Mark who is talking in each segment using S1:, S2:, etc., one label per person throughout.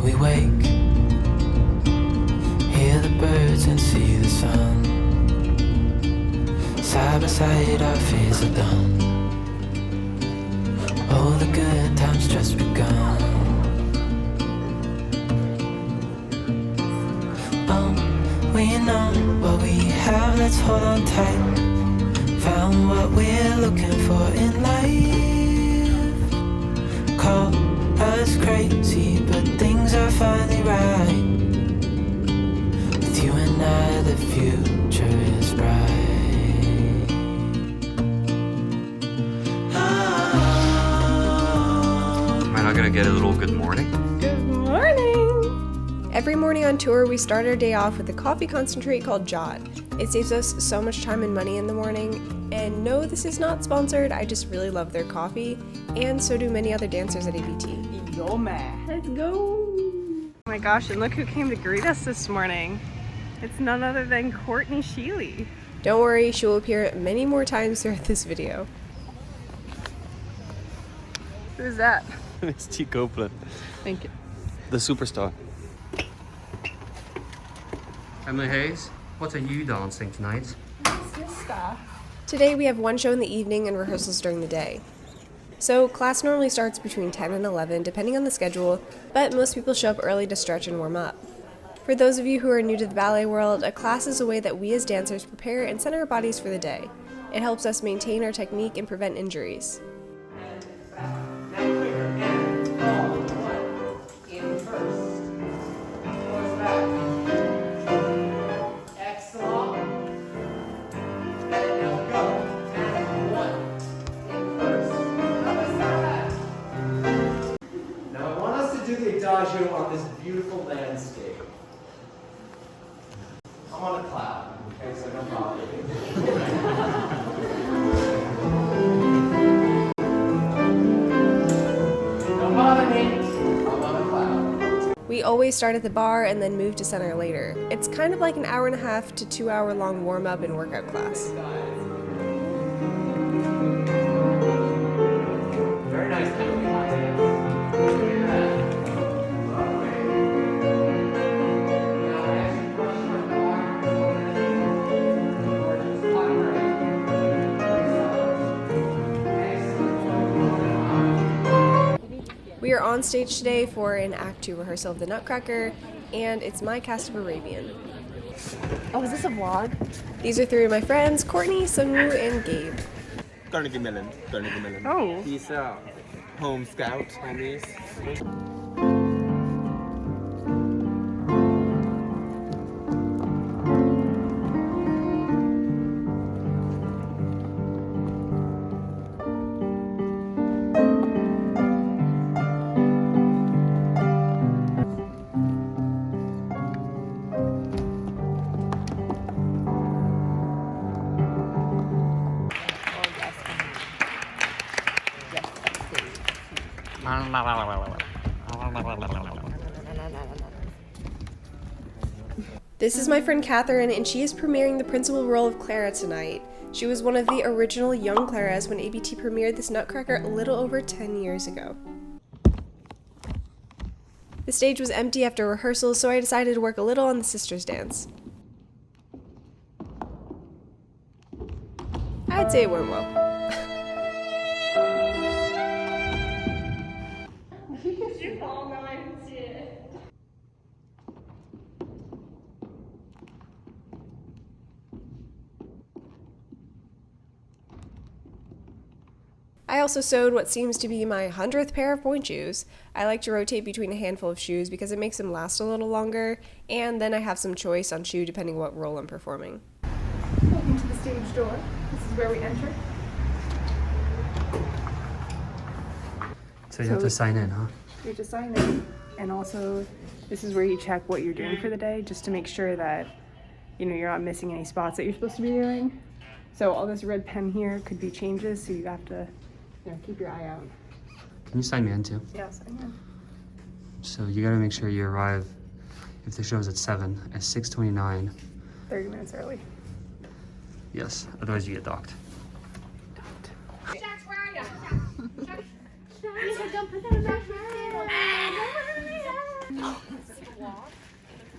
S1: we wake, hear the birds and see the sun. Side by side our fears are done. All the good times just begun. Oh, we know what we have, let's hold on tight. Found what we're looking for in life. Call us crazy, but things are finally right. With you and I, the future is bright.
S2: Am I not gonna get a little good morning?
S3: Good morning! Every morning on tour, we start our day off with a coffee concentrate called Jot. It saves us so much time and money in the morning. And no, this is not sponsored, I just really love their coffee, and so do many other dancers at ABT.
S4: Yo, man.
S3: Let's go! Oh my gosh, and look who came to greet us this morning. It's none other than Courtney Sheely. Don't worry, she will appear many more times throughout this video. Who's that?
S2: It's T. Copeland,
S3: Thank you.
S2: the superstar. Emily Hayes, what are you dancing tonight?
S3: Today we have one show in the evening and rehearsals during the day. So class normally starts between 10 and 11 depending on the schedule, but most people show up early to stretch and warm up. For those of you who are new to the ballet world, a class is a way that we as dancers prepare and center our bodies for the day. It helps us maintain our technique and prevent injuries.
S4: Adagio on this beautiful landscape. I'm on a cloud, okay, so don't bother me. Don't bother me. I'm on a cloud.
S3: We always start at the bar and then move to center later. It's kind of like an hour and a half to 2 hour long warm up and workout class.
S4: Very nice.
S3: We are on stage today for an Act 2 rehearsal of the Nutcracker, and it's my cast of Arabian.
S5: Oh, is this a vlog?
S3: These are three of my friends, Courtney, Sunwoo, and Gabe.
S6: Carnegie Mellon.
S3: Oh.
S6: He's a home scout, homies.
S3: This is my friend Catherine, and she is premiering the principal role of Clara tonight. She was one of the original young Claras when ABT premiered this Nutcracker a little over 10 years ago. The stage was empty after rehearsal, so I decided to work a little on the sisters dance. I'd say it went well. I also sewed what seems to be my 100th pair of pointe shoes. I like to rotate between a handful of shoes because it makes them last a little longer, and then I have some choice on shoe depending what role I'm performing.
S5: Welcome to the stage door. This is where we enter.
S2: So you have to sign in, huh?
S5: You have to sign in, and also this is where you check what you're doing for the day, just to make sure that you're not missing any spots that you're supposed to be doing. So all this red pen here could be changes, so you have to keep your eye out.
S2: Can you sign me in too?
S5: Yes, I am.
S2: So you gotta make sure you arrive, if the show's at 7, at 6:29.
S5: 30 minutes early.
S2: Yes, otherwise you get docked.
S7: Don't put that in my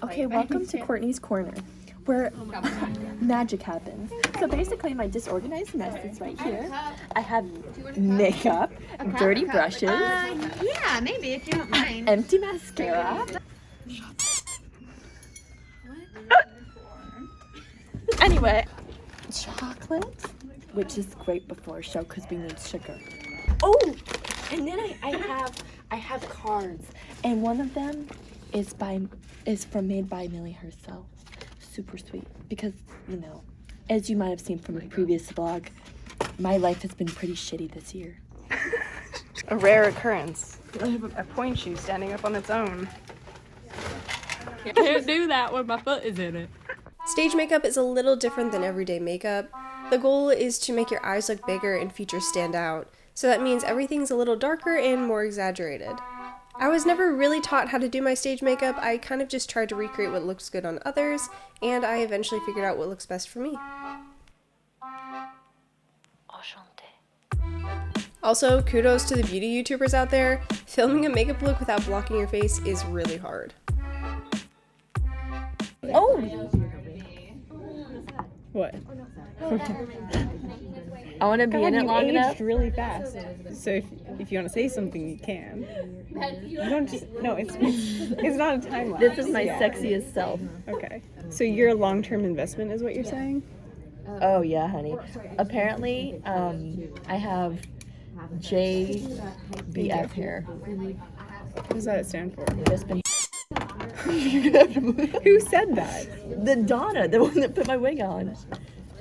S7: Okay, welcome to Courtney's Corner, where magic happens. So basically, my disorganized mess is right here. I have makeup, dirty brushes,
S8: Yeah, maybe if you don't mind.
S7: empty mascara. Anyway, chocolate, which is great before a show because we need sugar. Oh, and then I have cards, and one of them is made by Millie herself. Super sweet because, you know, as you might have seen from a previous vlog, my life has been pretty shitty this year.
S5: A rare occurrence. I have a point shoe standing up on its own.
S9: Can't do that when my foot is in it.
S3: Stage makeup is a little different than everyday makeup. The goal is to make your eyes look bigger and features stand out, so that means everything's a little darker and more exaggerated. I was never really taught how to do my stage makeup. I kind of just tried to recreate what looks good on others, and I eventually figured out what looks best for me. Also, kudos to the beauty YouTubers out there. Filming a makeup look without blocking your face is really hard.
S7: Oh!
S5: What?
S7: I want to be in it long enough.
S5: Really fast. So if you want to say something, you can. You don't just it's not a time lapse.
S7: This is my sexiest self.
S5: Okay. So your long-term investment is what you're saying?
S7: Oh yeah, honey. Apparently, I have JBF hair.
S5: What does that stand for?
S7: Just been
S5: Who said that?
S7: the Donna, the one that put my wig on.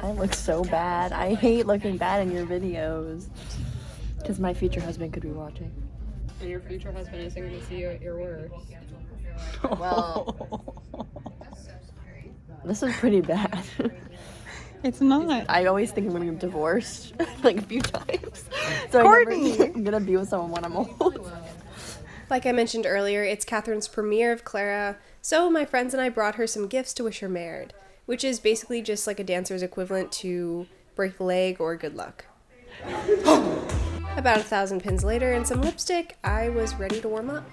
S7: I look so bad. I hate looking bad in your videos. Because my future husband could be watching.
S9: And your future husband isn't going to see you at your worst.
S7: Well, this is pretty bad.
S5: It's not.
S7: I always think I'm gonna get divorced like a few times. So
S5: Courtney!
S7: I'm gonna be with someone when I'm old.
S3: Like I mentioned earlier, it's Catherine's premiere of Clara, so my friends and I brought her some gifts to wish her married, which is basically just like a dancer's equivalent to break the leg or good luck. About 1,000 pins later and some lipstick, I was ready to warm up.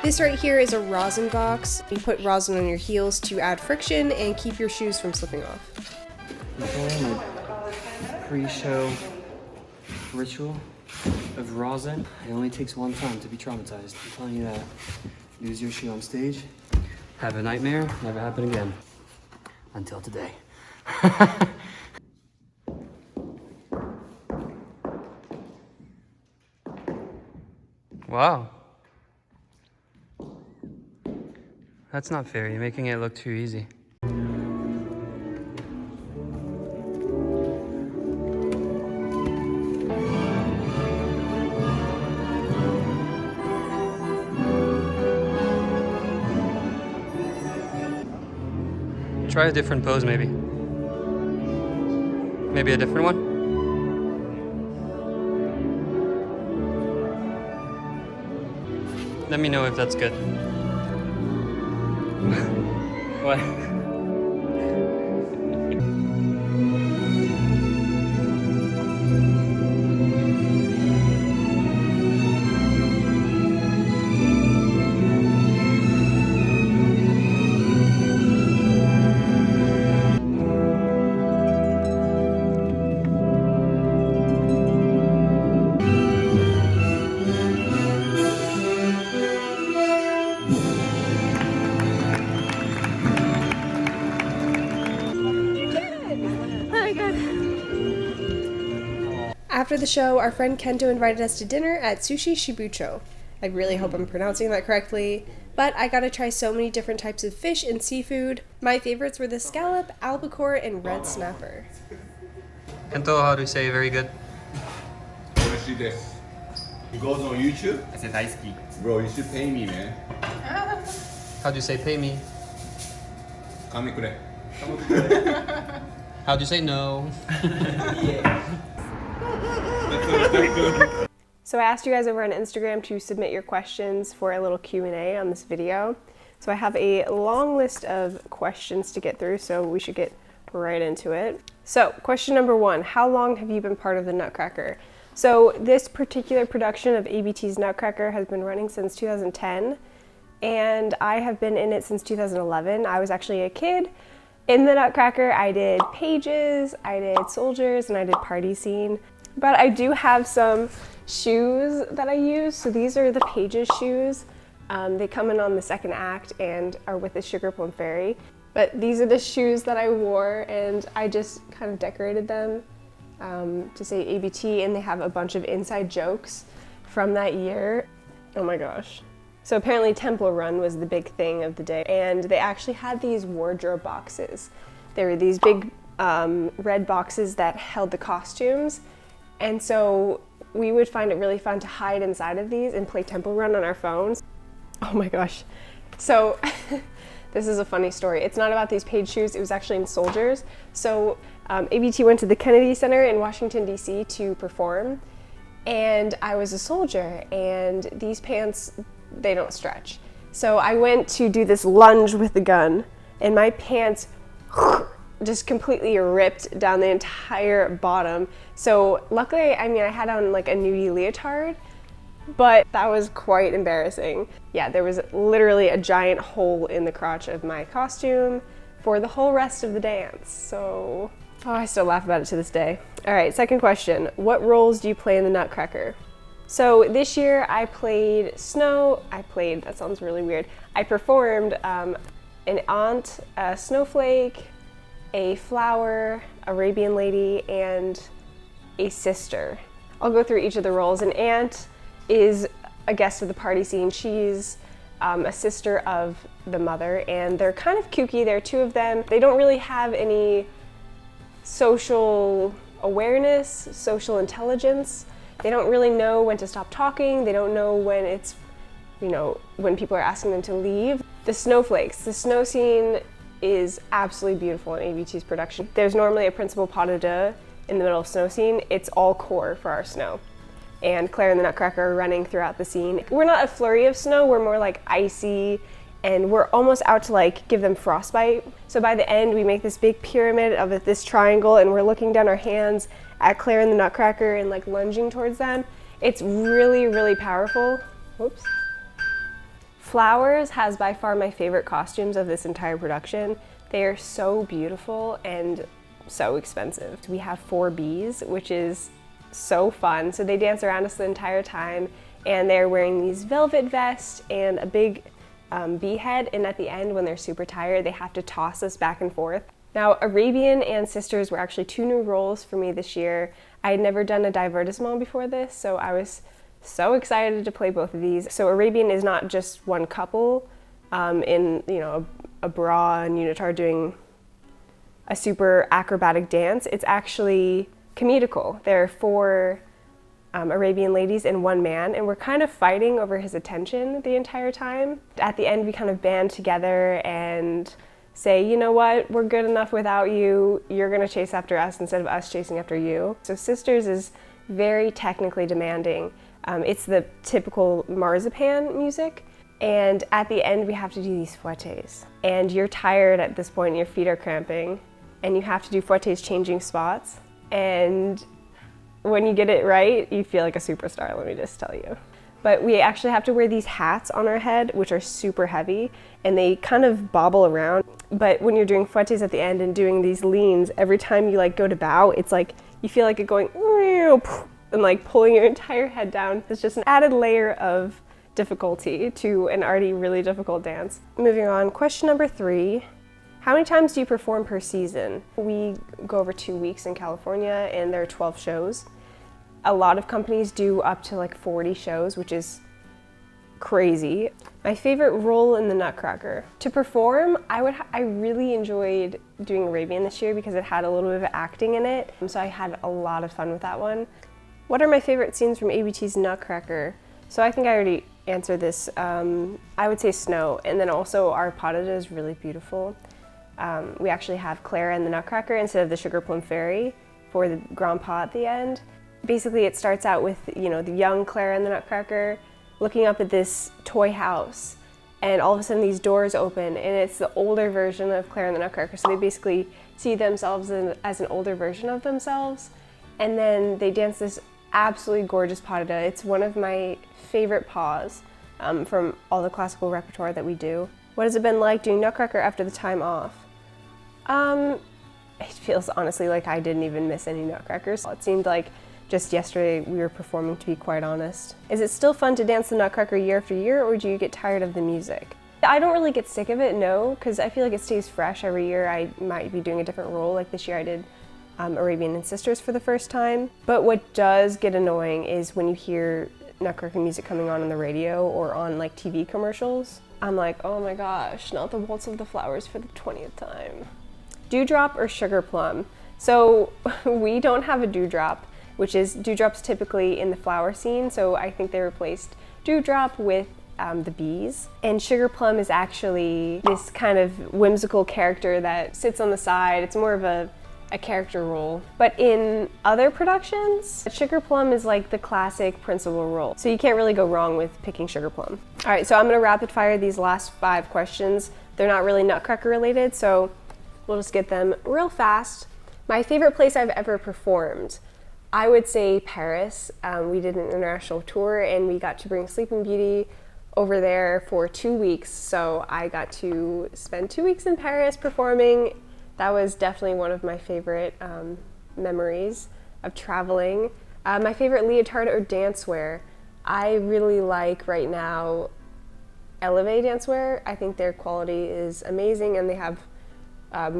S3: This right here is a rosin box. You put rosin on your heels to add friction and keep your shoes from slipping off.
S2: Okay, my pre-show ritual of rosin. It only takes one time to be traumatized. I'm telling you that. Lose your shoe on stage, have a nightmare, never happen again. Until today. Wow. That's not fair. You're making it look too easy. Try a different pose, maybe. Maybe a different one? Let me know if that's good. What?
S3: After the show, our friend Kento invited us to dinner at Sushi Shibucho. I really hope I'm pronouncing that correctly, but I got to try so many different types of fish and seafood. My favorites were the scallop, albacore, and red snapper.
S2: Kento, how do you say very good?
S10: He goes on YouTube?
S6: I said daisuki.
S10: Bro, you should pay me, man.
S2: How do you say pay me?
S10: Kamikure.
S2: How'd you say no?
S3: So I asked you guys over on Instagram to submit your questions for a little Q&A on this video. So I have a long list of questions to get through, so we should get right into it. So question number 1, how long have you been part of the Nutcracker? So this particular production of ABT's Nutcracker has been running since 2010, and I have been in it since 2011. I was actually a kid in the Nutcracker. I did pages, I did soldiers, and I did party scene. But I do have some shoes that I use. So these are the pages shoes. They come in on the second act and are with the Sugar Plum Fairy. But these are the shoes that I wore, and I just kind of decorated them to say ABT, and they have a bunch of inside jokes from that year. Oh my gosh. So apparently Temple Run was the big thing of the day, and they actually had these wardrobe boxes. There were these big red boxes that held the costumes, and so we would find it really fun to hide inside of these and play Temple Run on our phones. Oh my gosh. So this is a funny story. It's not about these page shoes, it was actually in soldiers. So ABT went to the Kennedy Center in Washington, D.C. to perform, and I was a soldier, and these pants, they don't stretch. So I went to do this lunge with the gun, and my pants just completely ripped down the entire bottom. So luckily, I mean, I had on like a nudie leotard, but that was quite embarrassing. Yeah, there was literally a giant hole in the crotch of my costume for the whole rest of the dance. So, oh, I still laugh about it to this day. All right, second question. What roles do you play in the Nutcracker? So this year I played Snow. That sounds really weird. I performed an aunt, a snowflake, a flower, Arabian lady, and a sister. I'll go through each of the roles. An aunt is a guest of the party scene. She's a sister of the mother, and they're kind of kooky. There are two of them. They don't really have any social awareness, social intelligence. They don't really know when to stop talking. They don't know when it's, when people are asking them to leave. The snowflakes. The snow scene is absolutely beautiful in ABT's production. There's normally a principal pas de deux in the middle of snow scene. It's all core for our snow. And Claire and the Nutcracker are running throughout the scene. We're not a flurry of snow, we're more like icy, and we're almost out to like give them frostbite. So by the end, we make this big pyramid of this triangle, and we're looking down our hands at Claire and the Nutcracker and like lunging towards them. It's really, really powerful. Whoops. Flowers has by far my favorite costumes of this entire production. They are so beautiful and so expensive. We have 4 bees, which is so fun. So they dance around us the entire time, and they're wearing these velvet vests and a big bee head, and at the end, when they're super tired, they have to toss us back and forth. Now, Arabian and Sisters were actually 2 new roles for me this year. I had never done a divertissement before this, so I was so excited to play both of these. So Arabian is not just one couple in a bra and unitard doing a super acrobatic dance. It's actually comedical. There are 4 Arabian ladies and 1 man, and we're kind of fighting over his attention the entire time. At the end, we kind of band together and say, you know what, we're good enough without you. You're gonna chase after us instead of us chasing after you. So Sisters is very technically demanding. It's the typical marzipan music, and at the end, we have to do these fouettes. And you're tired at this point, and your feet are cramping, and you have to do fouettes changing spots. And when you get it right, you feel like a superstar, let me just tell you. But we actually have to wear these hats on our head, which are super heavy, and they kind of bobble around. But when you're doing fouettes at the end and doing these leans, every time you like go to bow, it's like, you feel like it going, and like pulling your entire head down. It's just an added layer of difficulty to an already really difficult dance. Moving on, question number 3. How many times do you perform per season? We go over 2 weeks in California, and there are 12 shows. A lot of companies do up to like 40 shows, which is crazy. My favorite role in the Nutcracker. To perform, I really enjoyed doing Arabian this year because it had a little bit of acting in it, so I had a lot of fun with that one. What are my favorite scenes from ABT's Nutcracker? So I think I already answered this. I would say Snow, and then also our pas de deux is really beautiful. We actually have Clara and the Nutcracker instead of the Sugar Plum Fairy for the Grand Pas at the end. Basically, it starts out with, you know, the young Clara and the Nutcracker looking up at this toy house, and all of a sudden these doors open, and it's the older version of Clara and the Nutcracker. So they basically see themselves as an older version of themselves, and then they dance this absolutely gorgeous pas de deux. It's one of my favorite pas from all the classical repertoire that we do. What has it been like doing Nutcracker after the time off? It feels honestly like I didn't even miss any Nutcrackers. It seemed like just yesterday we were performing, to be quite honest. Is it still fun to dance the Nutcracker year after year, or do you get tired of the music? I don't really get sick of it, no, because I feel like it stays fresh every year. I might be doing a different role, like this year I did Arabian and Sisters for the first time. But what does get annoying is when you hear Nutcracker music coming on the radio or on like TV commercials. I'm like, oh my gosh, not the Waltz of the Flowers for the 20th time. Dewdrop or sugar plum? So we don't have a dewdrop, which is, dewdrops typically in the flower scene, so I think they replaced dewdrop with the bees. And sugar plum is actually this kind of whimsical character that sits on the side. It's more of a character role. But in other productions, sugar plum is like the classic principal role. So you can't really go wrong with picking sugar plum. All right, so I'm gonna rapid fire these last 5 questions. They're not really Nutcracker related, so we'll just get them real fast. My favorite place I've ever performed, I would say Paris. We did an international tour and we got to bring Sleeping Beauty over there for 2 weeks. So I got to spend 2 weeks in Paris performing. That was definitely one of my favorite memories of traveling. My favorite leotard or dancewear, I really like right now Elevate dancewear. I think their quality is amazing and they have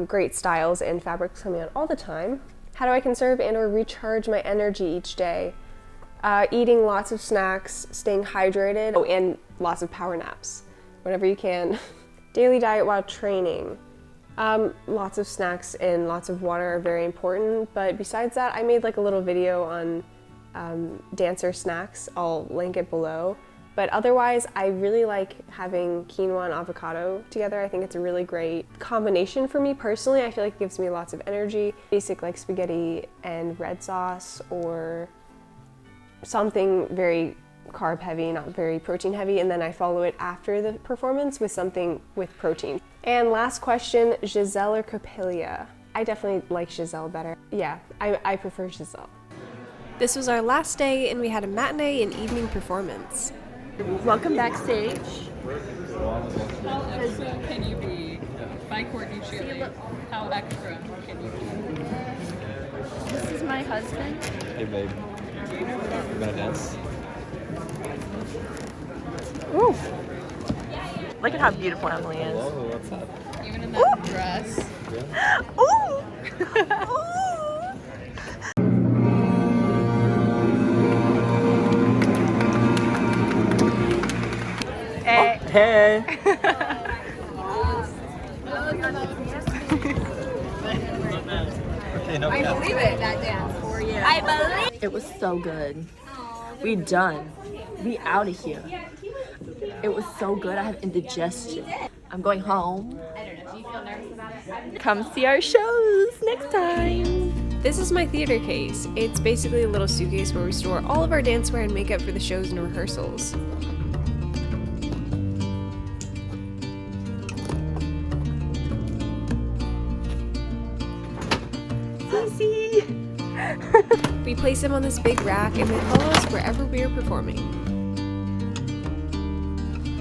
S3: great styles and fabrics coming out all the time. How do I conserve and or recharge my energy each day? Eating lots of snacks, staying hydrated, and lots of power naps whenever you can. Daily diet while training. Lots of snacks and lots of water are very important, but besides that, I made like a little video on dancer snacks. I'll link it below. But otherwise, I really like having quinoa and avocado together. I think it's a really great combination for me personally. I feel like it gives me lots of energy. Basic like spaghetti and red sauce, or something very carb heavy, not very protein heavy, and then I follow it after the performance with something with protein. And last question, Giselle or Coppelia? I definitely like Giselle better. Yeah, I prefer Giselle. This was our last day and we had a matinee and evening performance.
S7: Welcome backstage.
S9: How extra can you be? By Courtney Shealy. How extra can you be?
S7: This is my husband.
S6: Hey babe, you gonna dance?
S7: Ooh. Look at how beautiful Emily is.
S6: Whoa, what's up?
S9: Even in that dress.
S6: Yeah.
S7: Ooh! Ooh!
S6: Hey. Hey.
S8: I believe it, that dance for you.
S7: I believe it was so good. We done. We out of here. It was so good. I have indigestion. I'm going home.
S8: Do you feel nervous about it?
S7: Come see our shows next time.
S3: This is my theater case. It's basically a little suitcase where we store all of our dancewear and makeup for the shows and rehearsals. We place them on this big rack and they follow us wherever we are performing.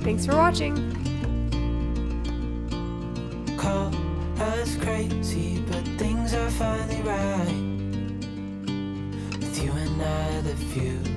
S3: Thanks for watching!
S1: Call us crazy, but things are finally right. With you and I, the future